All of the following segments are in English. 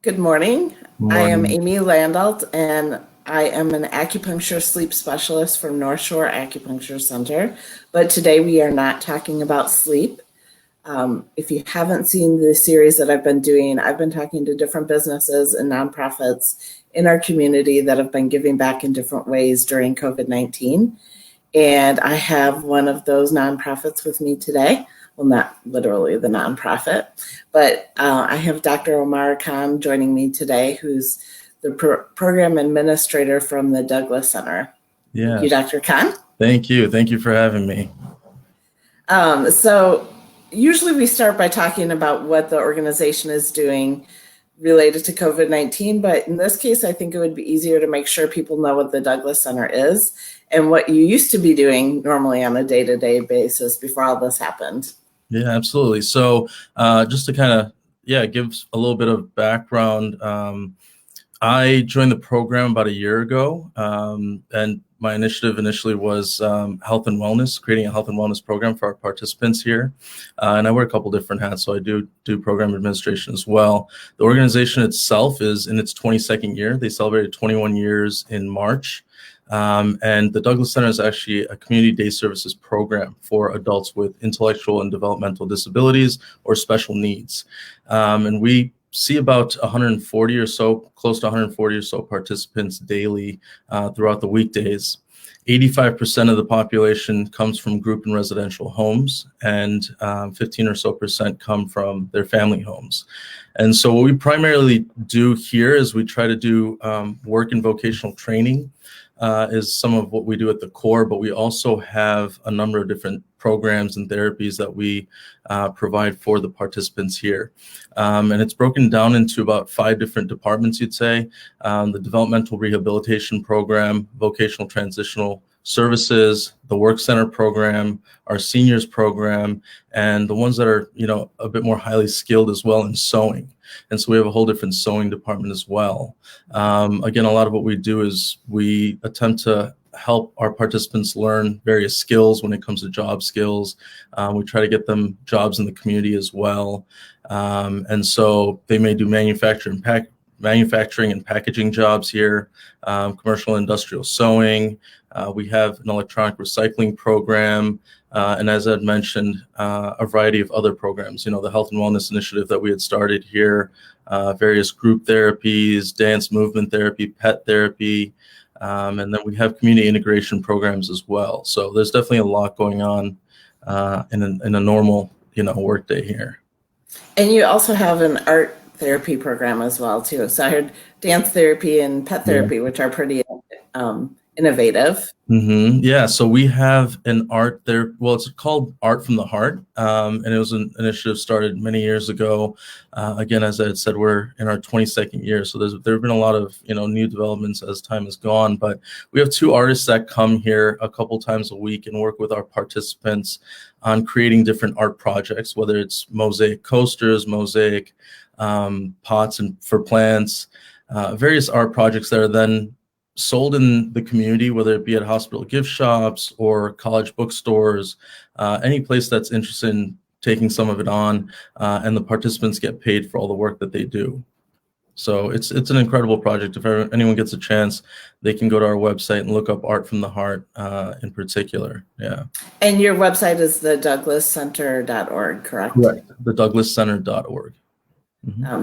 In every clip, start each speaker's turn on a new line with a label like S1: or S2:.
S1: Good morning. I am
S2: Morning.
S1: Amy Landalt, and I am an acupuncture sleep specialist from North Shore Acupuncture Center. But today we are not talking about sleep. If you haven't seen the series that I've been doing, I've been talking to different businesses and nonprofits in our community that have been giving back in different ways during COVID-19. And I have one of those nonprofits with me today. Well, not literally the nonprofit, but I have Dr. Omar Khan joining me today, who's the program administrator from the Douglas Center. Thank you,
S2: Yes.
S1: Dr. Khan.
S2: Thank you. Thank you for having me.
S1: So usually we start by talking about what the organization is doing related to COVID-19, but in this case, I think it would be easier to make sure people know what the Douglas Center is and what you used to be doing normally on a day-to-day basis before all this happened.
S2: Yeah, absolutely. So just to kind of, give a little bit of background. I joined the program about a year ago, and my initiative initially was health and wellness, creating a health and wellness program for our participants here. And I wear a couple different hats, so I do program administration as well. The organization itself is in its 22nd year. They celebrated 21 years in March. And the Douglas Center is actually a community day services program for adults with intellectual and developmental disabilities or special needs. And we see about 140 or so, close to 140 or so participants daily throughout the weekdays. 85% of the population comes from group and residential homes, and 15 or so percent come from their family homes. And so what we primarily do here is we try to do work and vocational training is some of what we do at the core, but we also have a number of different programs and therapies that we provide for the participants here. And it's broken down into about 5 different departments, you'd say. The developmental rehabilitation program, vocational transitional services, the work center program, our seniors program, and the ones that are, a bit more highly skilled as well in sewing. And so we have a whole different sewing department as well. Again, a lot of what we do is we attempt to help our participants learn various skills when it comes to job skills. We try to get them jobs in the community as well. And so they may do manufacturing and packaging jobs here, commercial and industrial sewing. We have an electronic recycling program. And as I'd mentioned, a variety of other programs, the health and wellness initiative that we had started here, various group therapies, dance movement therapy, pet therapy, and then we have community integration programs as well. So there's definitely a lot going on in a normal, work day here.
S1: And you also have an art therapy program as well, too. So I heard dance therapy and pet therapy, which are pretty innovative.
S2: Yeah, so we have an art there. Well, it's called Art from the Heart, and it was an initiative started many years ago. Again, as I had said, we're in our 22nd year, so there have been a lot of new developments as time has gone. But we have 2 artists that come here a couple times a week and work with our participants on creating different art projects, whether it's mosaic coasters, mosaic pots and for plants, various art projects that are then sold in the community, whether it be at hospital gift shops or college bookstores, any place that's interested in taking some of it on, and the participants get paid for all the work that they do. So it's an incredible project. If anyone gets a chance, they can go to our website and look up Art from the Heart in particular. Yeah.
S1: And your website is the douglascenter.org, correct?
S2: Correct. The douglascenter.org.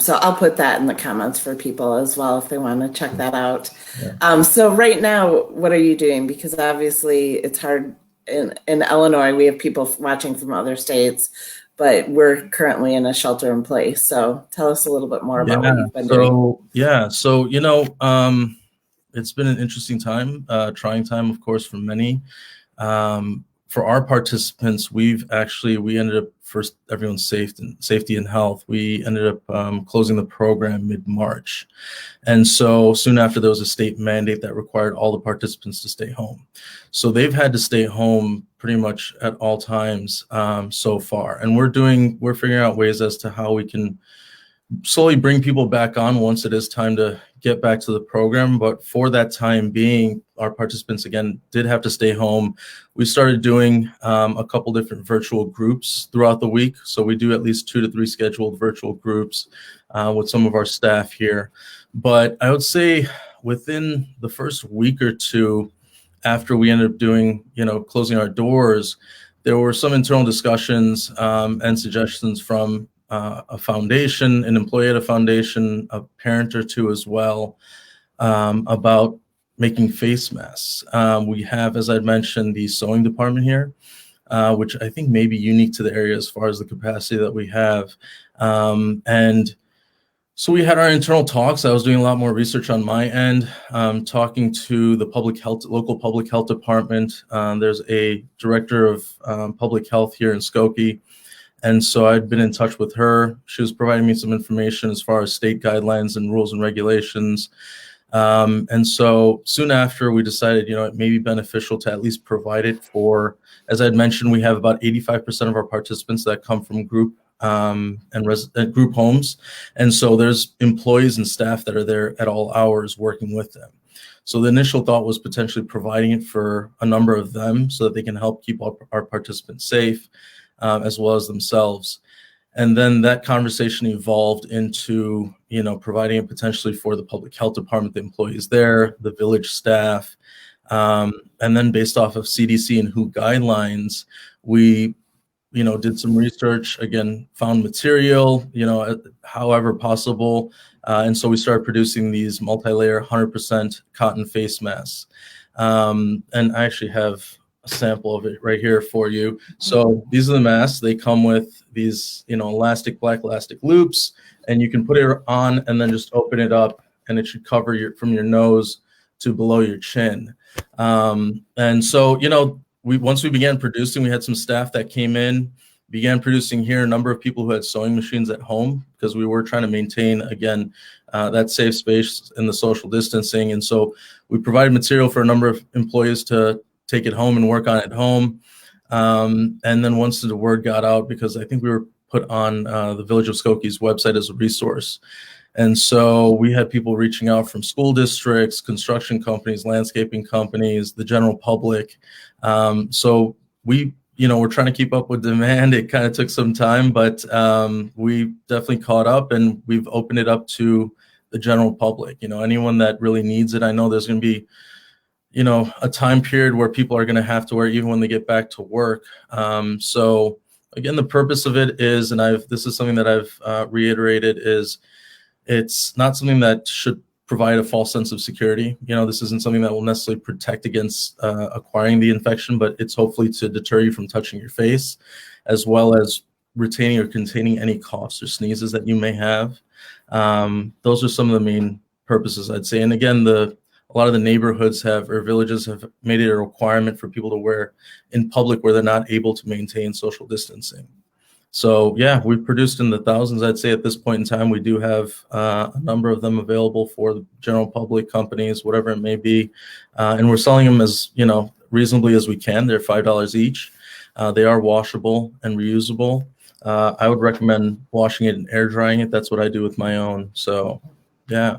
S1: So I'll put that in the comments for people as well if they want to check that out.
S2: Yeah.
S1: So right now, what are you doing? Because obviously it's hard in Illinois. We have people watching from other states, but we're currently in a shelter in place. So tell us a little bit more about what you've been doing.
S2: Yeah. So, it's been an interesting time, trying time, of course, for many. For our participants, we ended up, for everyone's safety and health, we ended up closing the program mid-March. And so soon after, there was a state mandate that required all the participants to stay home. So they've had to stay home pretty much at all times so far. And we're figuring out ways as to how we can slowly bring people back on once it is time to get back to the program. But for that time being, our participants, again, did have to stay home. We started doing a couple different virtual groups throughout the week. So we do at least 2 to 3 scheduled virtual groups with some of our staff here. But I would say within the first week or two after we ended up doing, closing our doors, there were some internal discussions and suggestions from a foundation, an employee at a foundation, a parent or two as well, about making face masks. We have, as I'd mentioned, the sewing department here, which I think may be unique to the area as far as the capacity that we have. And so we had our internal talks. I was doing a lot more research on my end, talking to the local public health department. There's a director of public health here in Skokie. And so I'd been in touch with her. She was providing me some information as far as state guidelines and rules and regulations. And so soon after, we decided, it may be beneficial to at least provide it for, as I'd mentioned, we have about 85% of our participants that come from group and group homes. And so there's employees and staff that are there at all hours working with them. So the initial thought was potentially providing it for a number of them so that they can help keep our participants safe, as well as themselves. And then that conversation evolved into, providing it potentially for the public health department, the employees there, the village staff. And then based off of CDC and WHO guidelines, we, did some research, again, found material, however possible. And so we started producing these multi-layer 100% cotton face masks. And I actually have a sample of it right here for you. So these are the masks. They come with these, black elastic loops, and you can put it on and then just open it up, and it should cover from your nose to below your chin. And so, once we began producing, we had some staff that came in, began producing here, a number of people who had sewing machines at home, because we were trying to maintain, again, that safe space and the social distancing. And so we provided material for a number of employees to take it home and work on it at home. And then once the word got out, because I think we were put on the Village of Skokie's website as a resource. And so we had people reaching out from school districts, construction companies, landscaping companies, the general public. So we, we're trying to keep up with demand. It kind of took some time, but we definitely caught up, and we've opened it up to the general public. Anyone that really needs it. I know there's going to be a time period where people are going to have to wear even when they get back to work. So again, the purpose of it is, and this is something that I've reiterated, is it's not something that should provide a false sense of security. This isn't something that will necessarily protect against acquiring the infection, but it's hopefully to deter you from touching your face, as well as retaining or containing any coughs or sneezes that you may have. Those are some of the main purposes, I'd say. And again, a lot of the neighborhoods or villages have made it a requirement for people to wear in public where they're not able to maintain social distancing. So yeah, we've produced in the thousands, I'd say, at this point in time. We do have a number of them available for the general public, companies, whatever it may be. And we're selling them as, reasonably as we can. They're $5 each. They are washable and reusable. I would recommend washing it and air drying it. That's what I do with my own. So yeah.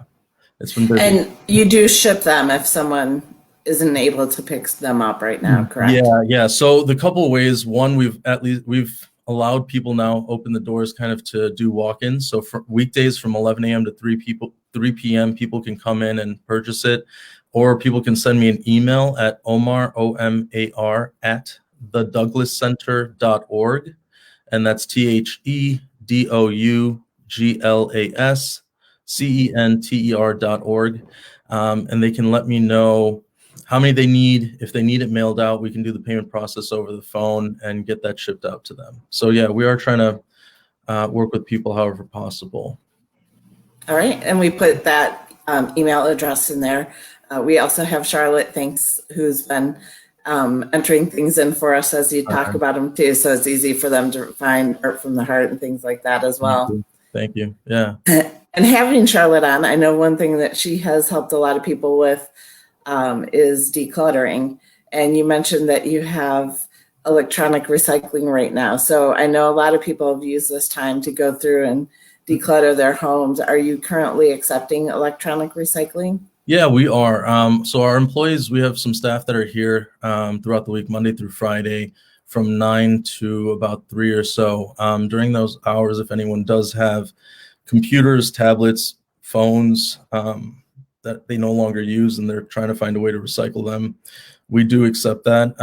S2: It's been busy.
S1: And you do ship them if someone isn't able to pick them up right now, correct?
S2: Yeah. So the couple of ways. One, we've allowed people now open the doors kind of to do walk-ins. So for weekdays from 11 a.m. to 3 p.m., people can come in and purchase it, or people can send me an email at Omar, OMAR, at thedouglascenter.org, and that's THEDOUGLASCENTER.org. And they can let me know how many they need. If they need it mailed out, we can do the payment process over the phone and get that shipped out to them. So yeah, we are trying to work with people however possible.
S1: All right, and we put that email address in there. We also have Charlotte, thanks, who's been entering things in for us as you talk about them too. So it's easy for them to find Art from the Heart and things like that as well.
S2: Thank you. Yeah.
S1: And having Charlotte on, I know one thing that she has helped a lot of people with is decluttering. And you mentioned that you have electronic recycling right now. So I know a lot of people have used this time to go through and declutter their homes. Are you currently accepting electronic recycling?
S2: Yeah, we are. So our employees, we have some staff that are here throughout the week, Monday through Friday, from 9 to about 3 or so. During those hours, if anyone does have computers, tablets, phones that they no longer use and they're trying to find a way to recycle them, we do accept that.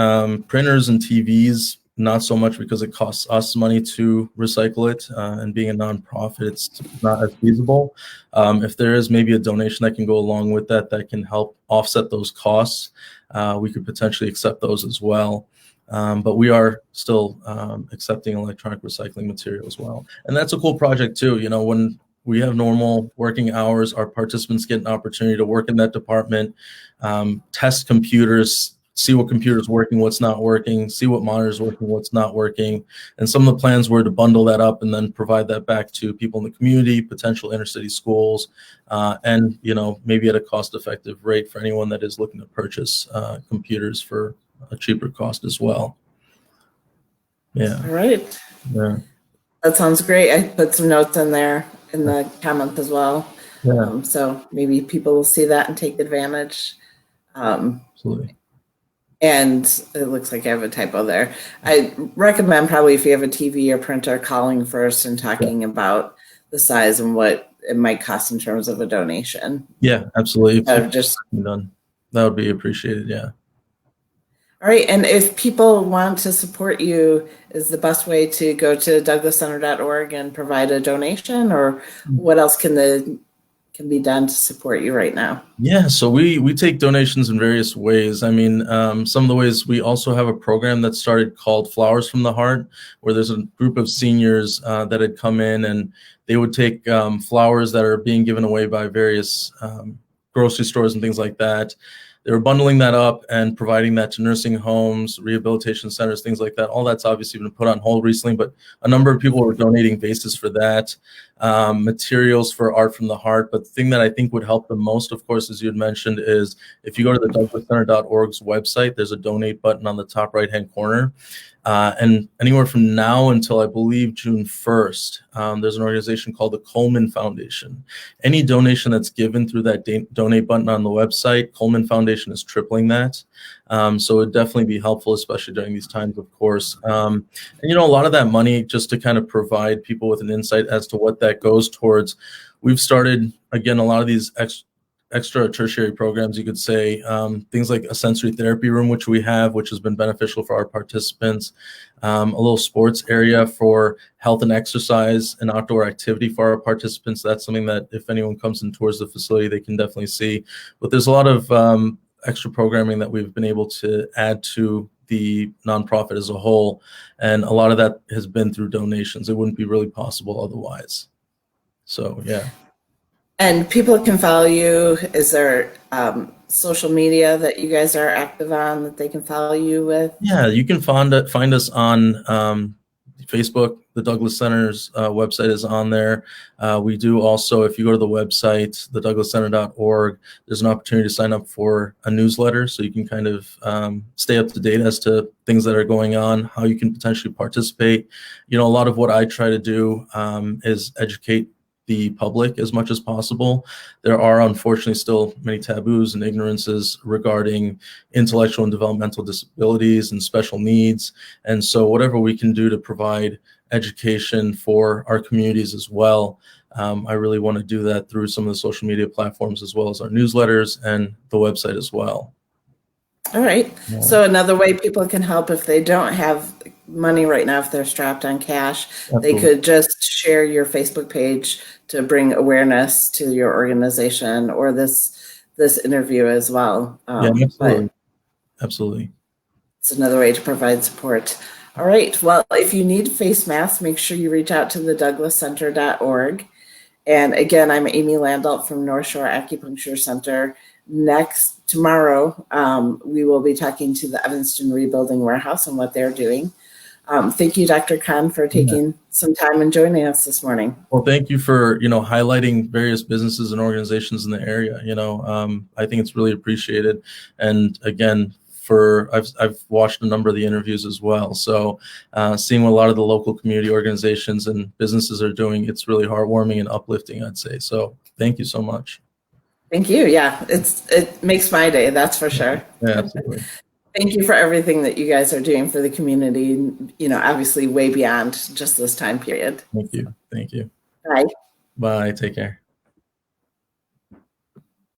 S2: Printers and TVs, not so much, because it costs us money to recycle it, and being a nonprofit, it's not as feasible. If there is maybe a donation that can go along with that, that can help offset those costs, we could potentially accept those as well. But we are still accepting electronic recycling material as well. And that's a cool project too. You know, when we have normal working hours, our participants get an opportunity to work in that department, test computers, see what computer's working, what's not working, see what monitor's working, what's not working. And some of the plans were to bundle that up and then provide that back to people in the community, potential inner-city schools, and, you know, maybe at a cost-effective rate for anyone that is looking to purchase computers for a cheaper cost as well. Yeah.
S1: All right.
S2: Yeah.
S1: That sounds great. I put some notes in there in the comment as well.
S2: Yeah.
S1: So maybe people will see that and take advantage.
S2: Absolutely.
S1: And it looks like I have a typo there. I recommend probably if you have a TV or printer, calling first and talking about the size and what it might cost in terms of a donation.
S2: Yeah, absolutely.
S1: Just
S2: done. That would be appreciated. Yeah.
S1: All right. And if people want to support you, is the best way to go to douglascenter.org and provide a donation, or what else can be done to support you right now?
S2: Yeah, so we take donations in various ways. I mean, some of the ways, we also have a program that started called Flowers from the Heart, where there's a group of seniors that had come in and they would take flowers that are being given away by various grocery stores and things like that. They were bundling that up and providing that to nursing homes, rehabilitation centers, things like that. All that's obviously been put on hold recently, but a number of people were donating vases for that, materials for Art from the Heart. But the thing that I think would help the most, of course, as you had mentioned, is if you go to the douglascenter.org's website, there's a donate button on the top right-hand corner. And anywhere from now until I believe June 1st, there's an organization called the Coleman Foundation. Any donation that's given through that donate button on the website, Coleman Foundation is tripling that. So it would definitely be helpful, especially during these times, of course. And, you know, a lot of that money, just to kind of provide people with an insight as to what that goes towards, we've started, again, a lot of these extra tertiary programs, you could say, things like a sensory therapy room, which we have, which has been beneficial for our participants, a little sports area for health and exercise and outdoor activity for our participants. That's something that if anyone comes and tours the facility, they can definitely see. But there's a lot of extra programming that we've been able to add to the nonprofit as a whole. And a lot of that has been through donations. It wouldn't be really possible otherwise. So, yeah.
S1: And people can follow you. Is there social media that you guys are active on that they can follow you with?
S2: Yeah, you can find us on Facebook. The Douglas Center's website is on there. We do also, if you go to the website, the douglascenter.org, there's an opportunity to sign up for a newsletter, so you can kind of stay up to date as to things that are going on, how you can potentially participate. You know, a lot of what I try to do is educate the public as much as possible. There are unfortunately still many taboos and ignorances regarding intellectual and developmental disabilities and special needs. And so whatever we can do to provide education for our communities as well, I really want to do that through some of the social media platforms, as well as our newsletters and the website as well.
S1: All right. Yeah. So another way people can help if they don't have money right now, if they're strapped on cash, Absolutely. They could just share your Facebook page to bring awareness to your organization or this interview as well.
S2: Yeah, absolutely. Absolutely.
S1: It's another way to provide support. All right. Well, if you need face masks, make sure you reach out to the douglascenter.org. And again, I'm Amy Landolt from North Shore Acupuncture Center. Tomorrow, we will be talking to the Evanston Rebuilding Warehouse and what they're doing. Thank you, Dr. Khan, for taking some time and joining us this morning.
S2: Well, thank you for, highlighting various businesses and organizations in the area. I think it's really appreciated. And again, I've watched a number of the interviews as well. So seeing what a lot of the local community organizations and businesses are doing, it's really heartwarming and uplifting, I'd say. So thank you so much.
S1: Thank you. Yeah, it makes my day, that's for sure.
S2: Yeah, absolutely.
S1: Thank you for everything that you guys are doing for the community, obviously way beyond just this time period.
S2: Thank you. Thank you.
S1: Bye.
S2: Bye. Take care.